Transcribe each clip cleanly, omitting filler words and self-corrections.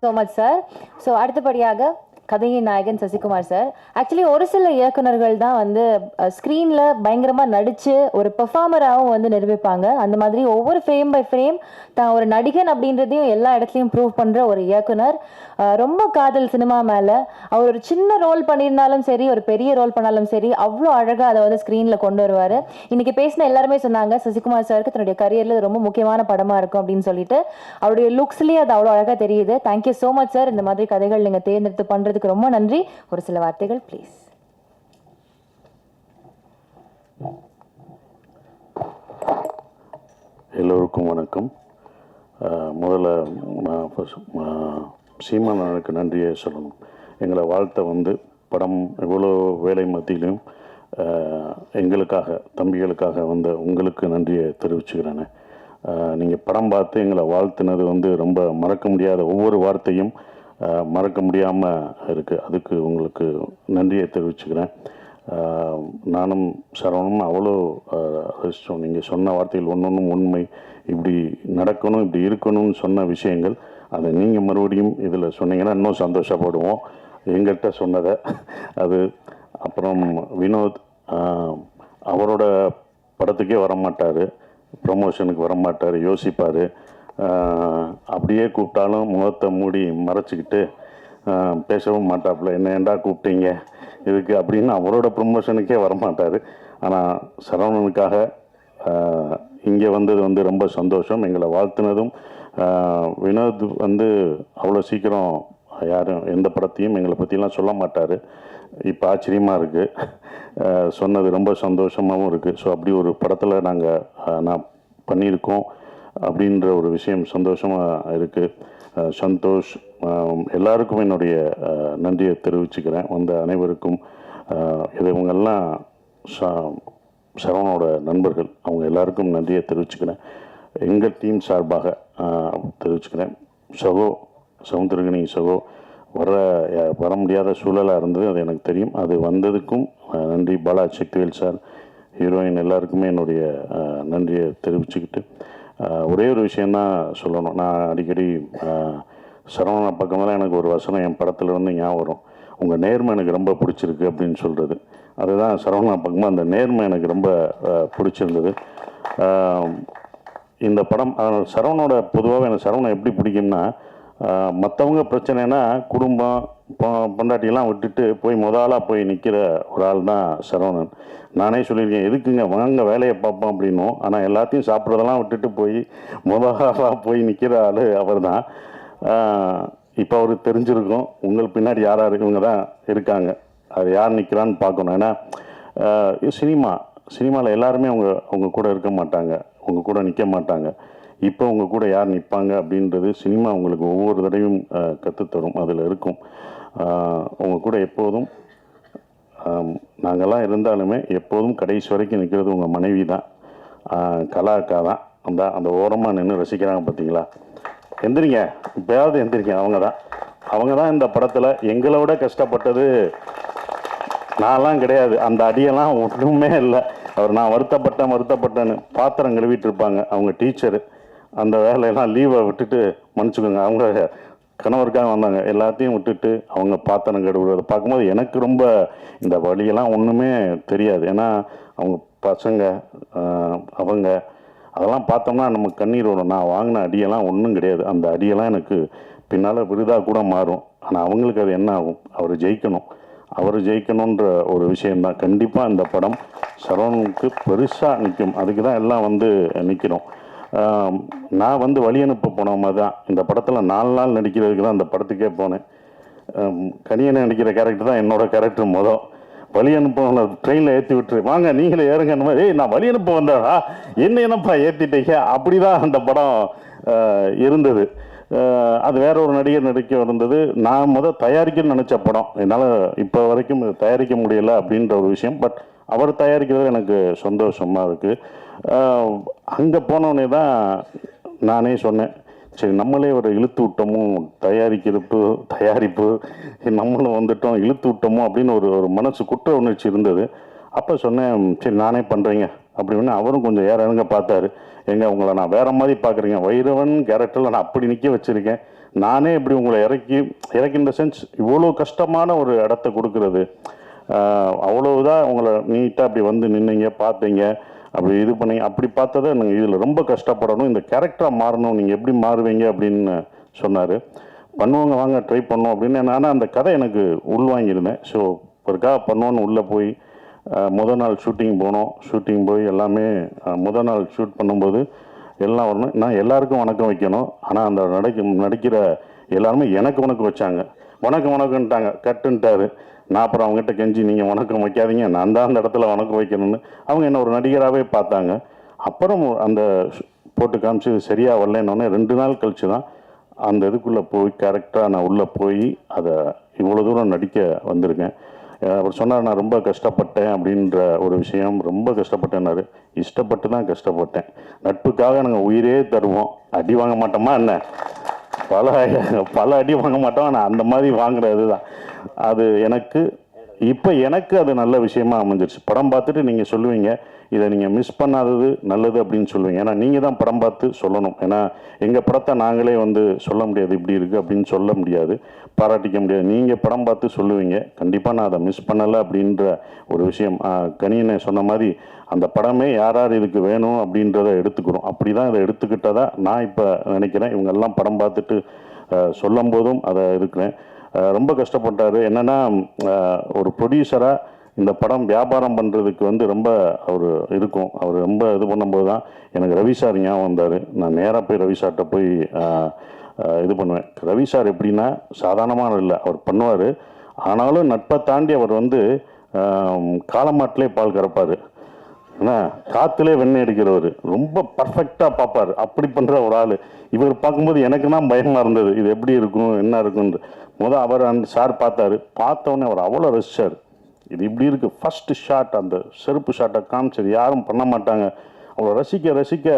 So much sir. So அடுத்தபடியாக கதையின் நாயகன் சசிகுமார் சார். ஆக்சுவலி ஒரு சில இயக்குனர்கள் தான் வந்து ஸ்க்ரீனில் பயங்கரமாக நடித்து ஒரு பெர்ஃபார்மராகவும் வந்து நிரூபிப்பாங்க. அந்த மாதிரி ஒவ்வொரு ஃப்ரேம் பை ஃப்ரேம் தான் ஒரு நடிகன் அப்படின்றதையும் எல்லா இடத்துலையும் ப்ரூவ் பண்ணுற ஒரு இயக்குனர். ரொம்ப காதல் சினிமா மேலே. அவர் ஒரு சின்ன ரோல் பண்ணியிருந்தாலும் சரி, ஒரு பெரிய ரோல் பண்ணாலும் சரி, அவ்வளோ அழகாக அதை வந்து ஸ்க்ரீனில் கொண்டு வருவார். இன்னைக்கு பேசின எல்லாருமே சொன்னாங்க சசிகுமார் சாருக்கு தன்னுடைய கரியரில் ரொம்ப முக்கியமான படமாக இருக்கும் அப்படின்னு சொல்லிட்டு. அவருடைய லுக்ஸ்லேயே அது அவ்வளோ அழகாக தெரியுது. Thank you so much sir. இந்த மாதிரி கதைகள் நீங்கள் தேர்ந்தெடுத்து பண்ணுறதுக்கு ரொம்ப நன்றி. ஒரு சில வார்த்தைகள் ப்ளீஸ். எல்லோருக்கும் வணக்கம். முதல்ல சீமானுக்கு நன்றியை சொல்லணும். எங்களை வாழ்த்த வந்து படம் எவ்வளோ வேலை மத்தியிலும் எங்களுக்காக தம்பிகளுக்காக வந்த உங்களுக்கு நன்றியை தெரிவிச்சுக்கிறேன். நீங்கள் படம் பார்த்து எங்களை வாழ்த்துனது வந்து ரொம்ப மறக்க முடியாத ஒவ்வொரு வார்த்தையும் மறக்க முடியாமல் இருக்குது. அதுக்கு உங்களுக்கு நன்றியை தெரிவிச்சுக்கிறேன். நானும் சரவணனும் அவ்வளோ ரசித்தோம். நீங்கள் சொன்ன வார்த்தைகள் ஒன்றொன்றும் உண்மை. இப்படி நடக்கணும், இப்படி இருக்கணும்னு சொன்ன விஷயங்கள் அதை நீங்கள் மறுபடியும் இதில் சொன்னீங்கன்னா இன்னும் சந்தோஷப்படுவோம் எங்கிட்ட சொன்னதை. அது அப்புறம் வினோத் அவரோட படத்துக்கே வரமாட்டார், ப்ரமோஷனுக்கு வரமாட்டார், யோசிப்பார். அப்படியே கூப்பிட்டாலும் முகத்தை மூடி மறைச்சிக்கிட்டு பேசவும் மாட்டாப்புல. என்ன ஏண்டா கூப்பிட்டீங்க இதுக்கு அப்படின்னு அவரோட ப்ரமோஷனுக்கே வரமாட்டார். ஆனால் சரவணனுக்காக இங்கே வந்தது வந்து ரொம்ப சந்தோஷம். எங்களை வாழ்த்துனதும் வினோத் வந்து அவ்வளோ சீக்கிரம் யாரும் எந்த படத்தையும் எங்களை பற்றிலாம் சொல்ல மாட்டார். இப்போ ஆச்சரியமாக இருக்குது. சொன்னது ரொம்ப சந்தோஷமாகவும் இருக்குது. ஸோ அப்படி ஒரு படத்தில் நான் பண்ணியிருக்கோம் அப்படின்ற ஒரு விஷயம் சந்தோஷமாக இருக்குது. சந்தோஷ் எல்லாருக்கும் என்னுடைய நன்றியை தெரிவிச்சுக்கிறேன். வந்த அனைவருக்கும். இவங்கெல்லாம் சரவணோட நண்பர்கள், அவங்க எல்லாருக்கும் நன்றியை தெரிவிச்சுக்கிறேன். எங்கள் டீம் சார்பாக தெரிவிச்சுக்கிறேன். சவுந்தரகனி சகோ வர முடியாத சூழலாக இருந்தது, அது எனக்கு தெரியும். அது வந்ததுக்கும் நன்றி. பாலா சக்திவேல் சார், ஹீரோயின் எல்லாருக்குமே என்னுடைய நன்றியை தெரிவிச்சுக்கிட்டு ஒரே ஒரு விஷயந்தான் சொல்லணும். நான் அடிக்கடி சரவண பக்கமெல்லாம் எனக்கு ஒரு வசனம் என் படத்தில் வந்து ஞாபகம் வரும். உங்கள் நேர்மை எனக்கு ரொம்ப பிடிச்சிருக்கு அப்படின்னு சொல்கிறது. அதுதான் சரவணா பக்கமாக அந்த நேர்மை எனக்கு ரொம்ப பிடிச்சிருந்தது. இந்த படம் சரவணோட பொதுவாகவே எனக்கு சரவணை எப்படி பிடிக்கும்னா, மற்றவங்க பிரச்சனைனா குடும்பம் பொண்டாட்டியெல்லாம் விட்டுட்டு போய் முதலாக போய் நிற்கிற ஒரு ஆள் தான் சரவணன். நானே சொல்லியிருக்கேன், எதுக்குங்க வாங்க வேலையை பார்ப்போம் அப்படின்னும். ஆனால் எல்லாத்தையும் சாப்பிட்றதெல்லாம் விட்டுட்டு போய் முதலாக போய் நிற்கிற ஆள் அவர் தான். இப்போ அவருக்கு தெரிஞ்சிருக்கும் உங்கள் பின்னாடி யாராக இவங்க தான் இருக்காங்க, அது யார் நிற்கிறான்னு பார்க்கணும். ஏன்னா சினிமாவில் எல்லாருமே அவங்க கூட இருக்க மாட்டாங்க, அவங்க கூட நிற்க மாட்டாங்க. இப்போ உங்கள் கூட யார் நிற்பாங்க அப்படின்றது சினிமா உங்களுக்கு ஒவ்வொரு தடவையும் கற்றுத்தரும். அதில் இருக்கும். உங்கள் கூட எப்போதும் நாங்கள்லாம் இருந்தாலுமே எப்போதும் கடைசி வரைக்கும் நிற்கிறது உங்கள் மனைவி தான், கலா அக்கா தான். அந்த ஓரமாக நின்று ரசிக்கிறாங்க பார்த்தீங்களா? எந்திரிங்க, இப்போயாவது எந்திரிங்க. அவங்க தான் இந்த படத்தில் எங்களோட கஷ்டப்பட்டது. நான்லாம் கிடையாது, அந்த அடியெல்லாம் ஒன்றுமே இல்லை. நான் வருத்தப்பட்டேன்னு பாத்திரம் கழுவிட்டு இருப்பாங்க அவங்க டீச்சரு. அந்த வேலையெல்லாம் லீவை விட்டுட்டு, மன்னிச்சுக்கோங்க, அவங்க கணவருக்காக வந்தாங்க, எல்லாத்தையும் விட்டுட்டு அவங்க பாத்திரம் கழுவுறதை பார்க்கும்போது எனக்கு ரொம்ப இந்த வழியெல்லாம் ஒன்றுமே தெரியாது. ஏன்னா அவங்க பசங்க அவங்க அதெல்லாம் பார்த்தோம்னா நம்ம கண்ணீர் வரும். நான் வாங்கின அடியெல்லாம் ஒன்றும் கிடையாது. அந்த அடியெல்லாம் எனக்கு பின்னால் விருதாக கூட மாறும். ஆனால் அவங்களுக்கு அது என்ன ஆகும்? அவர் ஜெயிக்கணுன்ற ஒரு விஷயந்தான். கண்டிப்பாக இந்த படம் சரவணனுக்கு பெருசாக நிற்கும். அதுக்கு தான் எல்லாம் நிற்கிறோம். நான் வழி அனுப்ப போன மாதிரி தான் இந்த படத்தில் 4 நாள் நடிக்கிறதுக்கு தான் அந்த படத்துக்கே போனேன். கனியனை நடிக்கிற கேரக்டர் தான் என்னோட கேரக்டர். வழி அனுப்ப ட்ரெயினில் ஏற்றி விட்டுரு, வாங்க நீங்களே ஏறுங்க. நான் வழி அனுப்ப வந்தேடா, என்னப்பா ஏற்றிட்டீங்க? அப்படி தான் அந்த படம் இருந்தது. அது வேற ஒரு நடிகர் நடிக்க இருந்தது. நான் தயாரிக்கணும்னு நினச்ச படம் என்னால் இப்போ வரைக்கும் தயாரிக்க முடியலை அப்படின்ற ஒரு விஷயம். பட் அவர் தயாரிக்கிறது எனக்கு சந்தோஷமாக இருக்குது. அங்கே போனோடனே தான் நானே சொன்னேன், சரி நம்மளே ஒரு இழுத்து விட்டோமோ, தயாரிப்பு நம்மளும் வந்துட்டோம், இழுத்து விட்டோமோ அப்படின்னு ஒரு மனசு குற்ற உணர்ச்சி இருந்தது. அப்போ சொன்னேன், சரி நானே பண்ணுறேங்க அப்படின்னு. அவரும் கொஞ்சம் இறங்க பார்த்தாரு. உங்களை நான் வேற மாதிரி பார்க்குறீங்க, வைரவன் கேரக்டரில் நான் அப்படி நிற்க வச்சுருக்கேன், நானே இப்படி உங்களை இறக்கி இந்த சென்ஸ் இவ்வளோ கஷ்டமான ஒரு இடத்த கொடுக்கறது, அவ்வளவுதான் உங்களை நீட்டாக அப்படி வந்து நின்னீங்க, பார்த்தீங்க, அப்படி இது பண்ணீங்க. அப்படி பார்த்ததை நாங்கள் இதில் ரொம்ப கஷ்டப்படணும், இந்த கேரக்டராக மாறணும், நீங்கள் எப்படி மாறுவீங்க அப்படின்னு சொன்னார். பண்ணுவாங்க, வாங்க ட்ரை பண்ணோம் அப்படின்னு. ஆனால் அந்த கதை எனக்கு உள்வாங்கியிருந்தேன். ஸோ ஒருக்காக பண்ணுவோன்னு உள்ளே போய் முதல் நாள் ஷூட்டிங் போனோம். ஷூட்டிங் போய் எல்லாமே முதல் நாள் ஷூட் பண்ணும்போது எல்லாம் வரணும். நான் எல்லாருக்கும் வணக்கம் வைக்கணும். ஆனால் அந்த நடிக்கிற எல்லாருமே எனக்கு வணக்கம் வச்சாங்க. வணக்கம்ன்ட்டாங்க, கட்டுன்ட்டாரு. நான் அப்புறம் அவங்ககிட்ட கெஞ்சி, நீங்கள் வணக்கம் வைக்காதீங்க, நான் தான் அந்த இடத்துல வணக்கம் வைக்கணும்னு. அவங்க என்ன ஒரு நடிகராகவே பார்த்தாங்க. அப்புறம் அந்த போட்டு காமிச்சு சரியாக வரலன்னொன்னே 2 நாள் கழிச்சு தான் அந்த இதுக்குள்ளே போய் கரெக்டாக நான் உள்ளே போய் அதை இவ்வளோ தூரம் நடிக்க வந்திருக்கேன். அவர் சொன்னார், நான் ரொம்ப கஷ்டப்பட்டேன் அப்படின்ற ஒரு விஷயம். ரொம்ப கஷ்டப்பட்டேன்னாரு. இஷ்டப்பட்டு தான் கஷ்டப்பட்டேன். நட்புக்காக நாங்கள் உயிரே தருவோம். அடி வாங்க மாட்டோமா என்ன? பல அடி வாங்க மாட்டோம். ஆனால் அந்த மாதிரி வாங்குறது தான் அது எனக்கு அது நல்ல விஷயமா அமைஞ்சிருச்சு. படம் பார்த்துட்டு நீங்கள் சொல்லுவீங்க, இதை நீங்கள் மிஸ் பண்ணாதது நல்லது அப்படின்னு சொல்லுவீங்க. ஏன்னா நீங்கள் தான் படம் பார்த்து சொல்லணும். ஏன்னா எங்கள் படத்தை நாங்களே வந்து சொல்ல முடியாது, இப்படி இருக்குது அப்படின்னு சொல்ல முடியாது, பாராட்டிக்க முடியாது. நீங்கள் படம் பார்த்து சொல்லுவீங்க. கண்டிப்பாக நான் அதை மிஸ் பண்ணலை அப்படின்ற ஒரு விஷயம். கனியனை சொன்ன மாதிரி அந்த படமே யார் இதுக்கு வேணும் அப்படின்றத எடுத்துக்கிறோம். அப்படி தான் இதை எடுத்துக்கிட்டதா நான் இப்போ நினைக்கிறேன். இவங்கெல்லாம் படம் பார்த்துட்டு சொல்லும் போதும் அதை இருக்கிறேன். ரொம்ப கஷ்டப்பட்டார். என்னென்னா ஒரு ப்ரொடியூசராக இந்த படம் வியாபாரம் பண்ணுறதுக்கு வந்து ரொம்ப அவர் ரொம்ப இது பண்ணும்போது தான் எனக்கு ரவி சார் ஞாபகம் வந்தார். நான் நேராக போய் ரவி சார்கிட்ட போய் இது பண்ணுவேன். ரவி சார் எப்படின்னா சாதாரணமான இல்லை, அவர் பண்ணுவார். ஆனாலும் நட்பை தாண்டி அவர் வந்து காலமாட்டிலே பால் கறப்பார். ஏன்னா காற்றுலே வெண்ணெய் எடுக்கிறவர், ரொம்ப பர்ஃபெக்டாக பார்ப்பார். அப்படி பண்ணுற ஒரு ஆள். இவர் பார்க்கும்போது எனக்கு தான் பயமாக இருந்தது, இது எப்படி இருக்கும் என்ன இருக்குன்னு. அவர் அந்த சார் பார்த்தோன்னே அவர் அவ்வளோ ரசிச்சார். இது இப்படி இருக்குது, ஃபஸ்ட்டு ஷாட் அந்த செருப்பு ஷாட்டை காமிச்சது யாரும் பண்ண மாட்டாங்க. அவ்வளோ ரசிக்க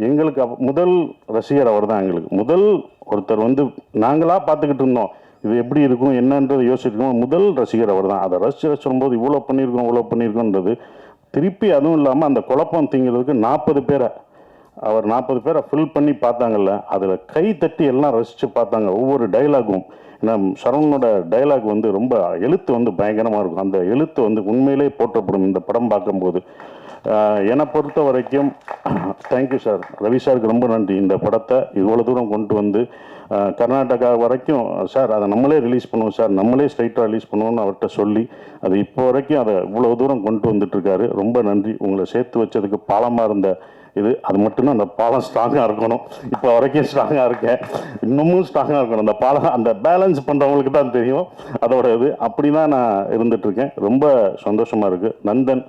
எங்களுக்கு முதல் ரசிகர் அவர் தான். எங்களுக்கு முதல் ஒருத்தர் வந்து நாங்களாக பார்த்துக்கிட்டு இருந்தோம், இது எப்படி இருக்கும் என்னன்றது யோசிச்சிருக்கோம். முதல் ரசிகர் அவர் தான். அதை ரசித்து சொல்லும்போது இவ்வளோ பண்ணியிருக்கோன்றது திருப்பி. அதுவும் இல்லாமல் அந்த குழப்பம் திங்கிறதுக்கு 40 பேரை ஃபில் பண்ணி பார்த்தாங்கல்ல, அதில் கை தட்டி எல்லாம் ரசித்து பார்த்தாங்க ஒவ்வொரு டைலாகும். ஏன்னா சரவணனோட டைலாக் வந்து ரொம்ப எழுத்து வந்து பயங்கரமாக இருக்கும். அந்த எழுத்து வந்து உண்மையிலே போற்றப்படும் இந்த படம் பார்க்கும்போது. என்னை பொறுத்த வரைக்கும் தேங்க்யூ சார், ரவி சாருக்கு ரொம்ப நன்றி. இந்த படத்தை இவ்வளோ தூரம் கொண்டு வந்து கர்நாடகா வரைக்கும், சார் அதை நம்மளே ரிலீஸ் பண்ணுவோம் சார், நம்மளே ஸ்ட்ரைட்டாக ரிலீஸ் பண்ணுவோம்னு அவர்கிட்ட சொல்லி அது இப்போ வரைக்கும் அதை இவ்வளோ தூரம் கொண்டு வந்துட்டுருக்காரு. ரொம்ப நன்றி. உங்களை சேர்த்து வச்சதுக்கு பாலமாக இருந்த அது மட்டும்தான். அந்த பாலம் ஸ்ட்ராங்காக இருக்கணும். இப்போ வரைக்கும் ஸ்ட்ராங்காக இருக்கேன், இன்னமும் ஸ்ட்ராங்காக இருக்கணும். அந்த பாலம் அந்த பேலன்ஸ் பண்ணுறவங்களுக்கு தான் தெரியும் அதோட அப்படி தான் நான் இருந்துகிட்ருக்கேன். ரொம்ப சந்தோஷமாக இருக்குது. நந்தன்,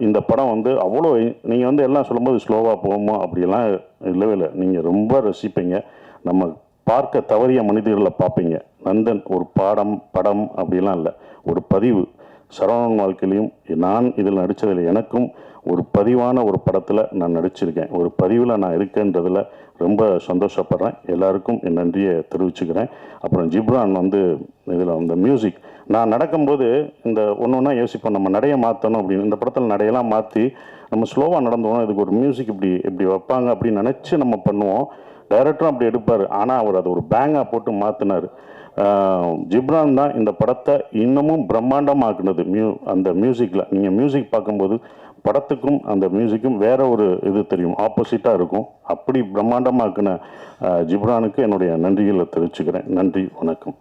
இந்த படம் வந்து அவ்வளோ நீங்கள் வந்து எல்லாம் சொல்லும்போது ஸ்லோவாக போகுமோ அப்படிலாம் இல்லவே இல்லை. நீங்கள் ரொம்ப ரசிப்பீங்க. நம்ம பார்க்க தவறிய மனிதர்களை பார்ப்பீங்க. நந்தன் ஒரு படம் அப்படிலாம் இல்லை, ஒரு பதிவு. சரவணன் வாழ்க்கையிலையும் நான் இதில் நடித்ததில் எனக்கும் ஒரு பதிவான ஒரு படத்தில் நான் நடிச்சிருக்கேன். ஒரு பதிவில் நான் இருக்கேன்றதில் ரொம்ப சந்தோஷப்படுறேன். எல்லாருக்கும் என் நன்றியை தெரிவிச்சுக்கிறேன். அப்புறம் ஜிப்ரான் வந்து இதில் அந்த மியூசிக் நான் நடக்கும்போது இந்த ஒன்றா யோசிப்போம், நம்ம நடையை மாற்றணும் அப்படின்னு. இந்த படத்தில் நடையெல்லாம் மாற்றி நம்ம ஸ்லோவாக நடந்தோம், இதுக்கு ஒரு மியூசிக் இப்படி வைப்பாங்க அப்படின்னு நினச்சி நம்ம பண்ணுவோம். டைரக்டரும் அப்படி எடுப்பார். ஆனால் அவர் அதை ஒரு பேங்காக போட்டு மாற்றினார். ஜிப்ரான் தான் இந்த படத்தை இன்னமும் பிரம்மாண்டமாக்குனது. அந்த மியூசிக்கில் நீங்கள் மியூசிக் பார்க்கும்போது படத்துக்கும் அந்த மியூசிக்கும் வேற ஒரு இது தெரியும், ஆப்போசிட்டாக இருக்கும். அப்படி பிரம்மாண்டமாக்குன ஜிப்ரானுக்கு என்னுடைய நன்றிகளை தெரிவிச்சுக்கிறேன். நன்றி, வணக்கம்.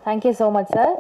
Thank you so much sir.